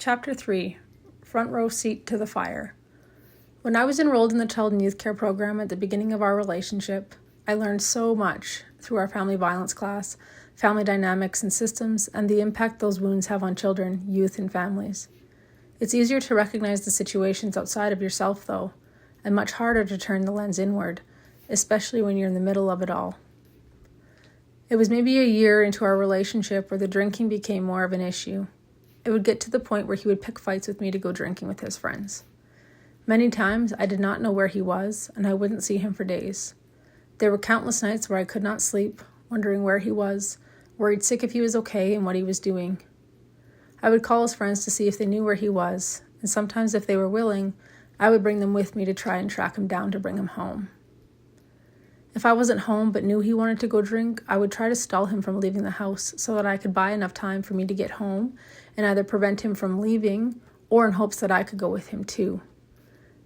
Chapter 3 Front Row Seat to the Fire. When I was enrolled in the Child and Youth Care program at the beginning of our relationship, I learned so much through our family violence class, family dynamics and systems, and the impact those wounds have on children, youth, and families. It's easier to recognize the situations outside of yourself, though, and much harder to turn the lens inward, especially when you're in the middle of it all. It was maybe a year into our relationship where the drinking became more of an issue. It would get to the point where he would pick fights with me to go drinking with his friends. Many times I did not know where he was, and I wouldn't see him for days. There were countless nights where I could not sleep, wondering where he was, worried sick if he was okay and what he was doing. I would call his friends to see if they knew where he was, and sometimes if they were willing, I would bring them with me to try and track him down to bring him home. If I wasn't home but knew he wanted to go drink, I would try to stall him from leaving the house so that I could buy enough time for me to get home and either prevent him from leaving or in hopes that I could go with him too.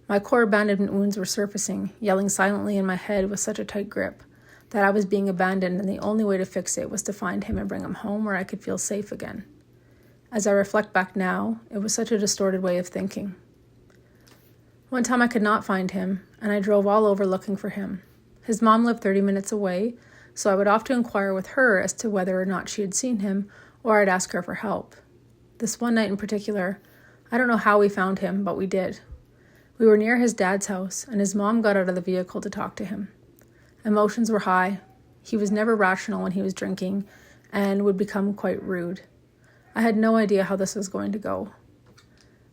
My core abandonment wounds were surfacing, yelling silently in my head with such a tight grip that I was being abandoned, and the only way to fix it was to find him and bring him home where I could feel safe again. As I reflect back now, it was such a distorted way of thinking. One time I could not find him, and I drove all over looking for him. His mom lived 30 minutes away, so I would often inquire with her as to whether or not she had seen him, or I'd ask her for help. This one night in particular, I don't know how we found him, but we did. We were near his dad's house, and his mom got out of the vehicle to talk to him. Emotions were high. He was never rational when he was drinking, and would become quite rude. I had no idea how this was going to go.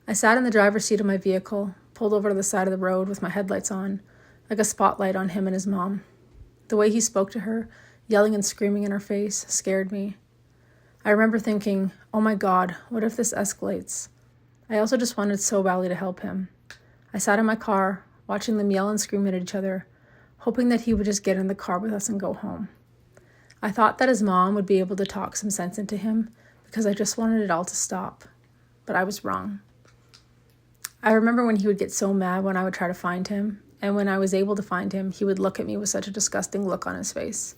I sat in the driver's seat of my vehicle, pulled over to the side of the road with my headlights on, like a spotlight on him and his mom. The way he spoke to her, yelling and screaming in her face, scared me. I remember thinking, oh my God, what if this escalates? I also just wanted so badly to help him. I sat in my car, watching them yell and scream at each other, hoping that he would just get in the car with us and go home. I thought that his mom would be able to talk some sense into him because I just wanted it all to stop. But I was wrong. I remember when he would get so mad when I would try to find him, and when I was able to find him, he would look at me with such a disgusting look on his face.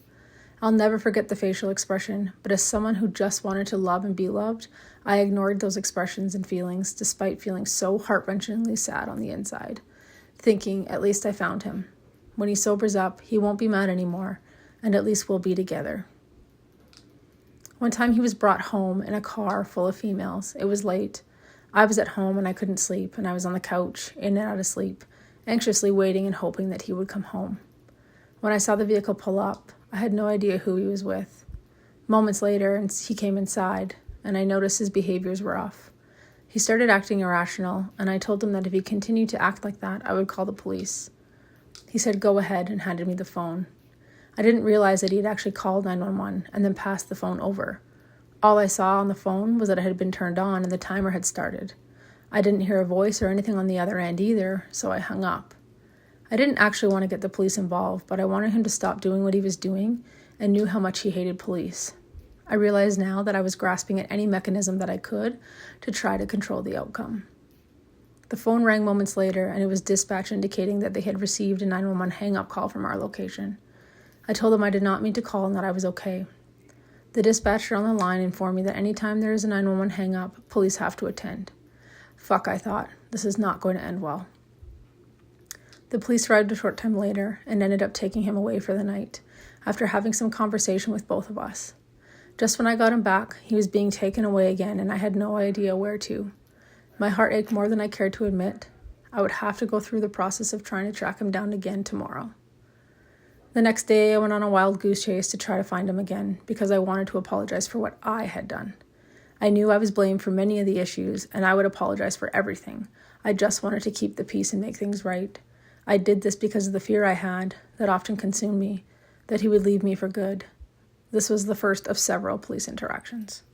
I'll never forget the facial expression, but as someone who just wanted to love and be loved, I ignored those expressions and feelings despite feeling so heart-wrenchingly sad on the inside, thinking, at least I found him. When he sobers up, he won't be mad anymore, and at least we'll be together. One time he was brought home in a car full of females. It was late. I was at home and I couldn't sleep, and I was on the couch, in and out of sleep, anxiously waiting and hoping that he would come home. When I saw the vehicle pull up, I had no idea who he was with. Moments later, he came inside, and I noticed his behaviors were off. He started acting irrational, and I told him that if he continued to act like that, I would call the police. He said, go ahead, and handed me the phone. I didn't realize that he had actually called 911 and then passed the phone over. All I saw on the phone was that it had been turned on and the timer had started. I didn't hear a voice or anything on the other end either, so I hung up. I didn't actually want to get the police involved, but I wanted him to stop doing what he was doing and knew how much he hated police. I realize now that I was grasping at any mechanism that I could to try to control the outcome. The phone rang moments later, and it was dispatch indicating that they had received a 911 hang-up call from our location. I told them I did not mean to call and that I was okay. The dispatcher on the line informed me that anytime there is a 911 hang-up, police have to attend. Fuck, I thought. This is not going to end well. The police arrived a short time later and ended up taking him away for the night, after having some conversation with both of us. Just when I got him back, he was being taken away again, and I had no idea where to. My heart ached more than I cared to admit. I would have to go through the process of trying to track him down again tomorrow. The next day, I went on a wild goose chase to try to find him again, because I wanted to apologize for what I had done. I knew I was blamed for many of the issues, and I would apologize for everything. I just wanted to keep the peace and make things right. I did this because of the fear I had, that often consumed me, that he would leave me for good. This was the first of several police interactions.